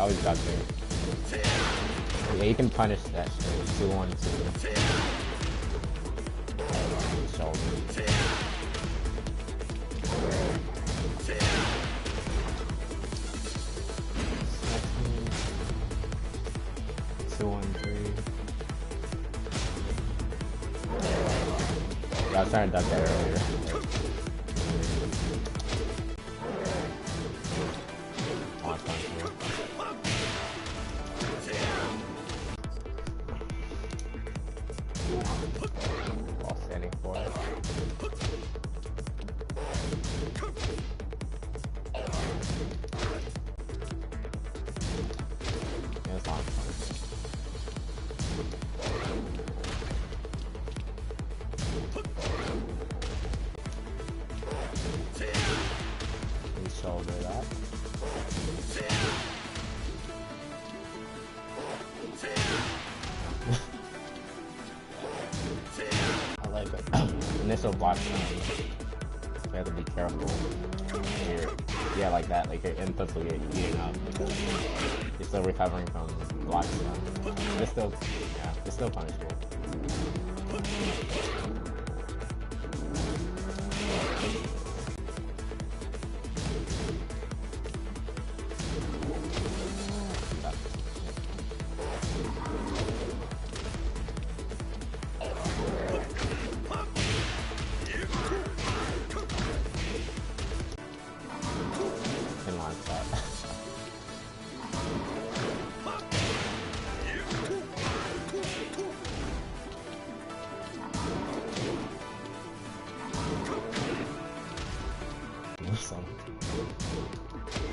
always got there. Yeah, you can punish that shit. 2-1-2. Shoulder. 2-1-3. Yeah, I was trying to duck that earlier. While standing for it. Yeah, it's not fun. Shoulder that. I like it. Initial block time. You have to be careful. Yeah, like that. Like your inputs will get eaten up because you're still recovering from block stuff. It's still punishable.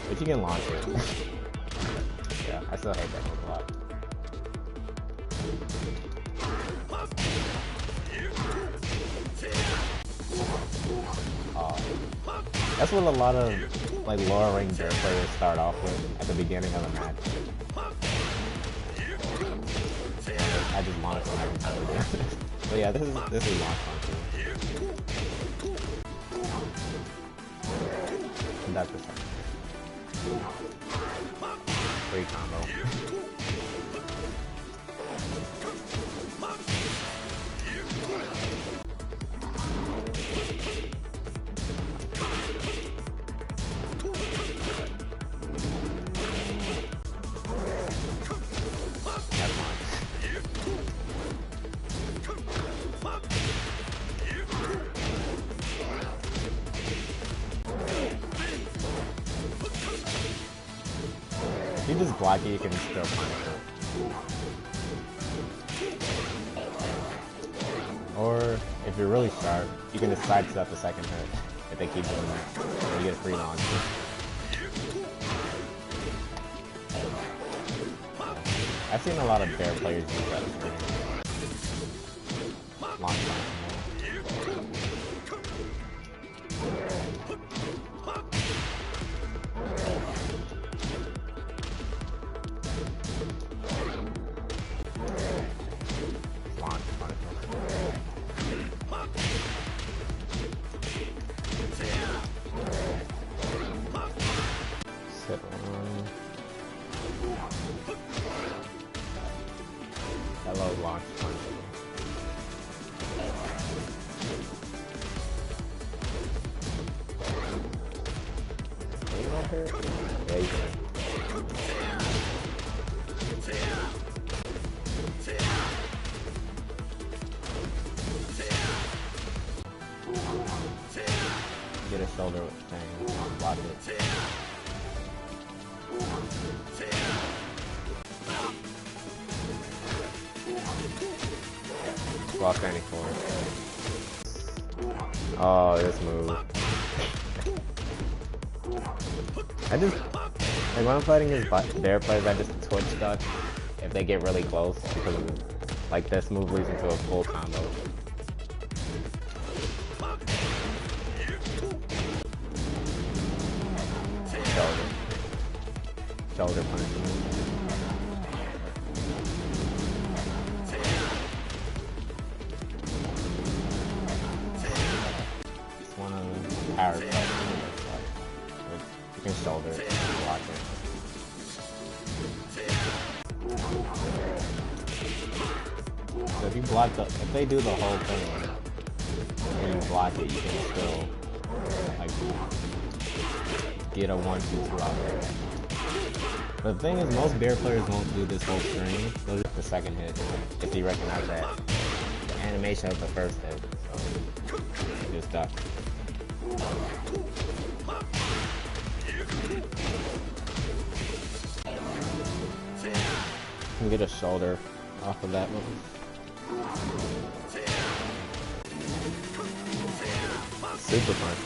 But you can launch it. Yeah, I still hate that move a lot. That's what a lot of like lower ranked Bear players start off with at the beginning of the match. I just launch when I can tell you. But yeah, this is launch fun too. Conduct the second. Free combo. If you just block it, you can still punish it. Or, if you're really sharp, you can just sidestep the second hit if they keep doing that. And you get a free launch. I've seen a lot of Bear players use that screen. Launch. Hello, launch punch. Yeah, you can. Get a shoulder thing, block it. While standing for it. Oh, this move. I just, like when I'm fighting his Bear players, I just twitch duck if they get really close because of, like this move leads into a full combo. Shoulder punishment. Power cut. You can shoulder it and block it. you block the, if they do the whole thing and you block it, you can still like get a 1-2-2 out there. But the thing is, most bear players won't do this whole string. They'll do the second hit if they recognize that the animation of the first hit. So just duck. You can get a shoulder off of that move. Super punch.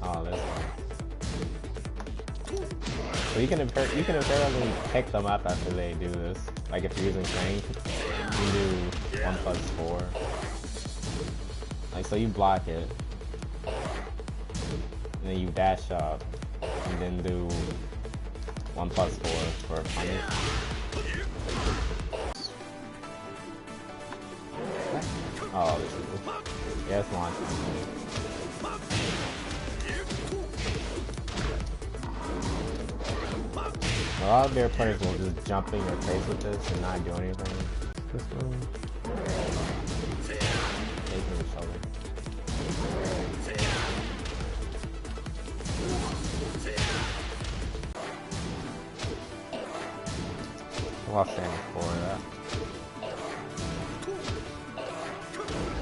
Oh, this one. So you can apparently pick them up after they do this. Like if you're using Crank, you can do 1+4. Like so you block it, and then you dash up, and then do 1+4 for a punish. Oh, this is, yeah, it's launching. A lot of bear players will just jump in your face with this and not do anything. This one. Taking the shoulder. While standing for that.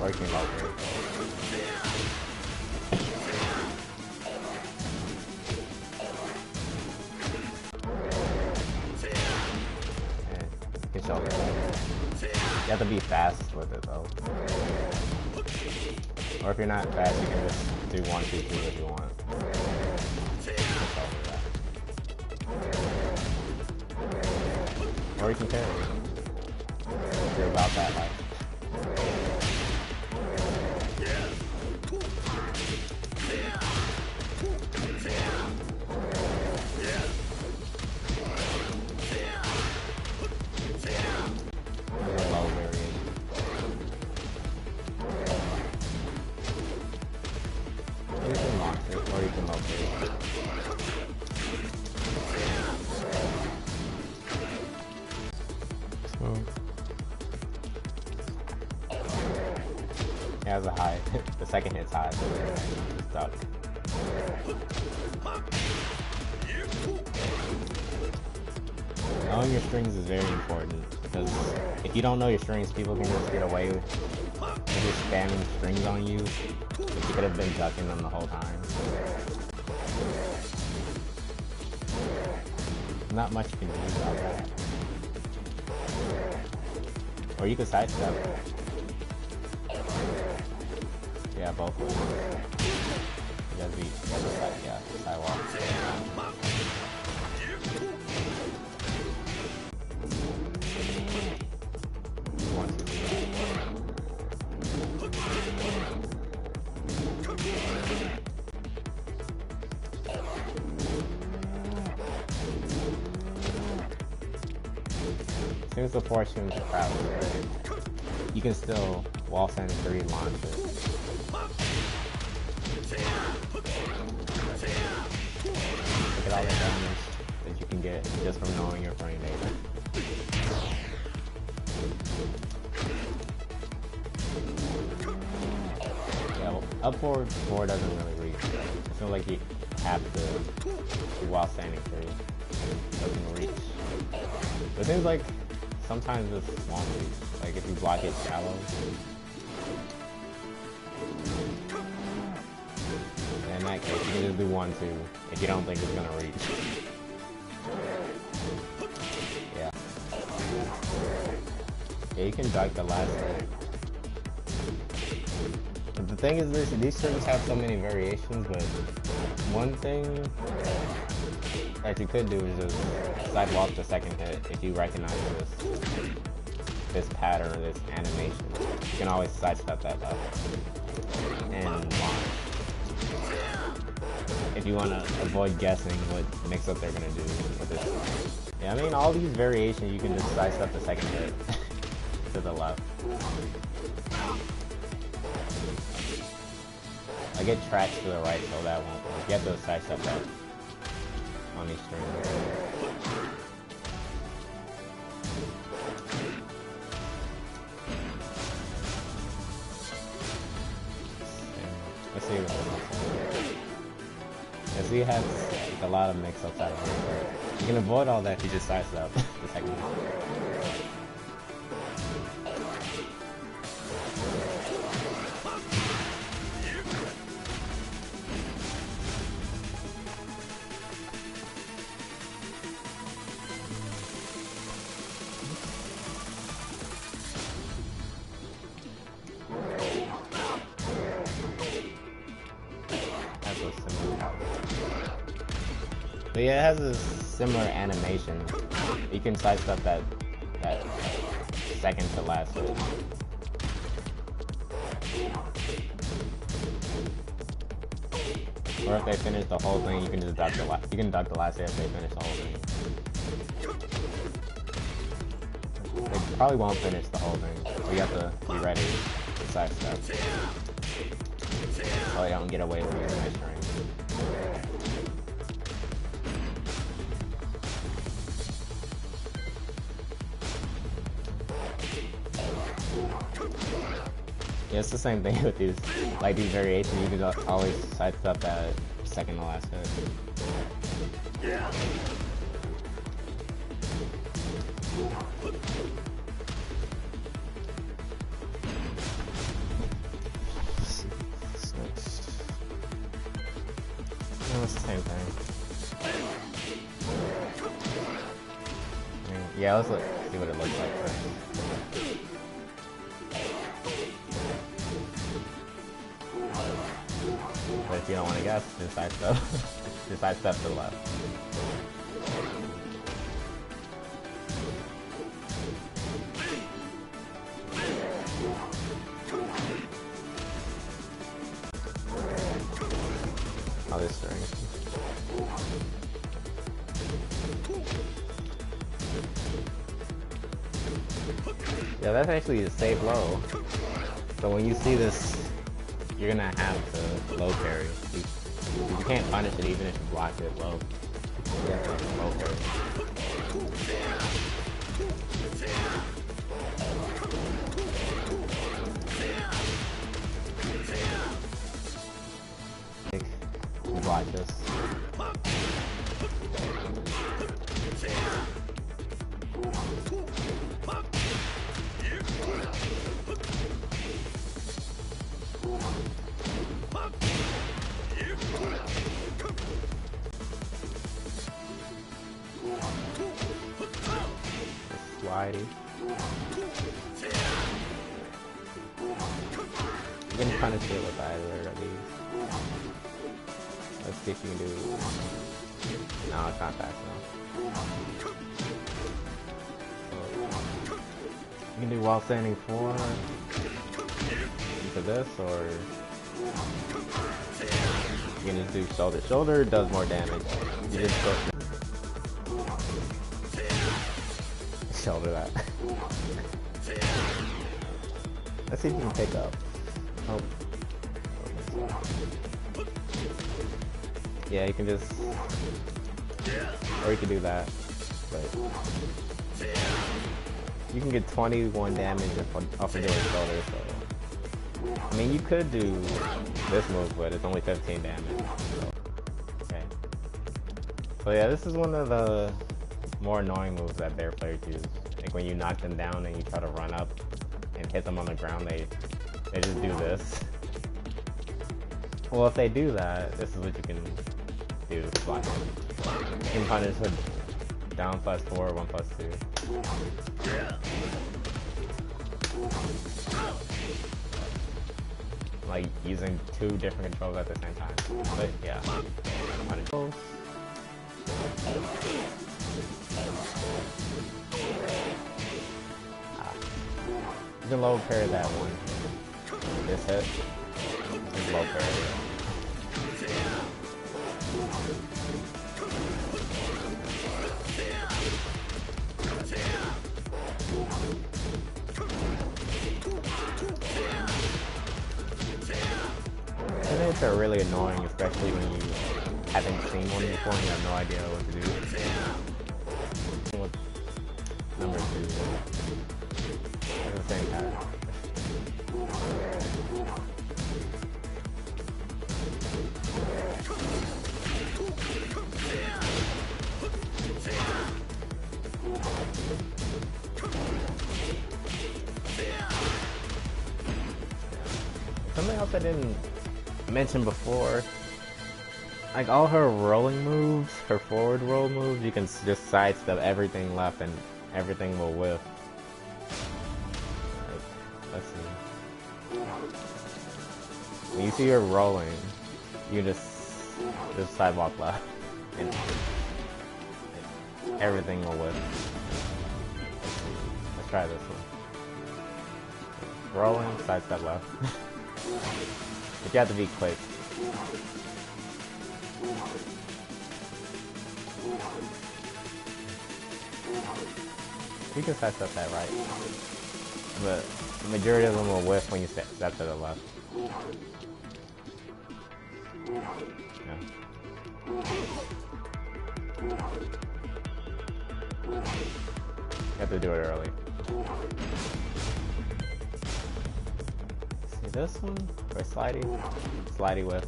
Working out there. You have to be fast with it though. Or if you're not fast, you can just do 1-2-2 if you want. Or you can carry. If you're about that life. Or you can locate. So it has a high. The second hit's high, so it's duck. Knowing your strings is very important because if you don't know your strings, people can just get away with just spamming strings on you. You could have been ducking them the whole time. Not much you can do about that. Or you could sidestep. Yeah, both ways. You gotta side, yeah, sidewalk. As soon as the fortune travels, you can still wall send 3 launch it. Look at all the damage that you can get just from knowing your frame data. Yeah, well, up forward 4 doesn't really reach. I feel like you have to do while standing 3. It doesn't reach. But things like sometimes it's long reach, like if you block it shallow. And in that case, you can just do 1-2 if you don't think it's gonna reach. Yeah. Yeah, you can duck the last hit. But the thing is, these strings have so many variations, but one thing that you could do is just sidewalk the second hit if you recognize this pattern or this animation. You can always sidestep that up and launch. If you want to avoid guessing what mix-up they're going to do with this. Yeah, I mean, all these variations you can just sidestep the second hit to the left. I get tracks to the right, so that won't work. You have to sidestep that on these strings. Let's see what it looks like. As he has like, a lot of mix-ups out of here, but you can avoid all that if you just sidestep the second one. But yeah, it has a similar animation. You can sidestep that second to last hit. Or if they finish the whole thing, you can just duck the last hit if they finish the whole thing. They probably won't finish the whole thing, so you have to be ready to sidestep. So they don't get away with your nice string. Yeah, it's the same thing with these variations. You can always sidestep that second to last hit. Yeah. No, it's the same thing. I mean, yeah, let's see what it looks like first. But if you don't want to guess, just sidestep. Just sidestep to the left. Oh, this string. Yeah, that's actually a safe low. So when you see this, you're gonna have to low parry. You can't punish it even if you block it low. You have to low parry. You block this. Slidey. You can punish it with either of these. Let's see if you can do. No, it's not fast enough. So, you can do while standing 4 into this, or you can just do shoulder. Shoulder does more damage. You just go. Shoulder that. Let's see if you can pick up. Oh. Yeah, you can just, or you can do that. But you can get 21 damage off of doing shoulder. So I mean, you could do this move, but it's only 15 damage. So. Okay. So yeah, this is one of the more annoying moves that Bear players use. Like when you knock them down and you try to run up and hit them on the ground, they just do this. Well, if they do that, this is what you can do. Block them. You can punish with down +4, 1 +2. Like using 2 different controls at the same time. But yeah, punish. You can low parry that one. This hit. Just low parry. And Sidewalks are really annoying, especially when you haven't seen one before and you have no idea what to do. Number 2. That's the same pattern. Something else I didn't mention before, like all her rolling moves, her forward roll moves, you can just sidestep everything left and everything will whiff. Like, let's see. When you see her rolling, you just sidewalk left and everything will whiff. Let's try this one. Rolling, sidestep left. But you have to be quick. You can sidestep that right. But the majority of them will whiff when you step to the left. Yeah. You have to do it early. See this one? Or slidey? Slidey whiff.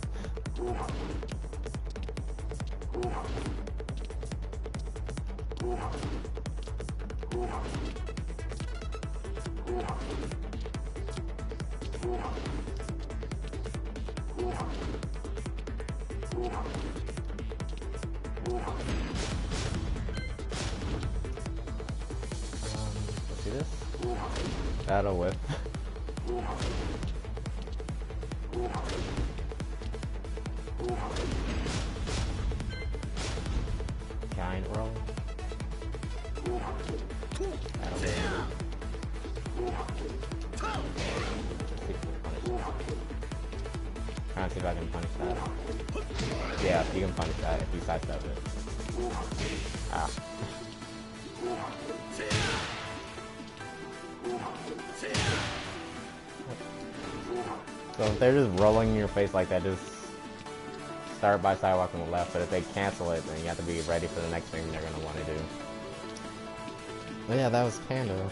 See this? That'll whiff. Giant roll. That'll whiff. Trying to see if I can punish that. Yeah, you can punish that if you sidestep it. Ah. So if they're just rolling in your face like that, just start by sidewalking the left, but if they cancel it, then you have to be ready for the next thing they're going to want to do. But yeah, that was Panda.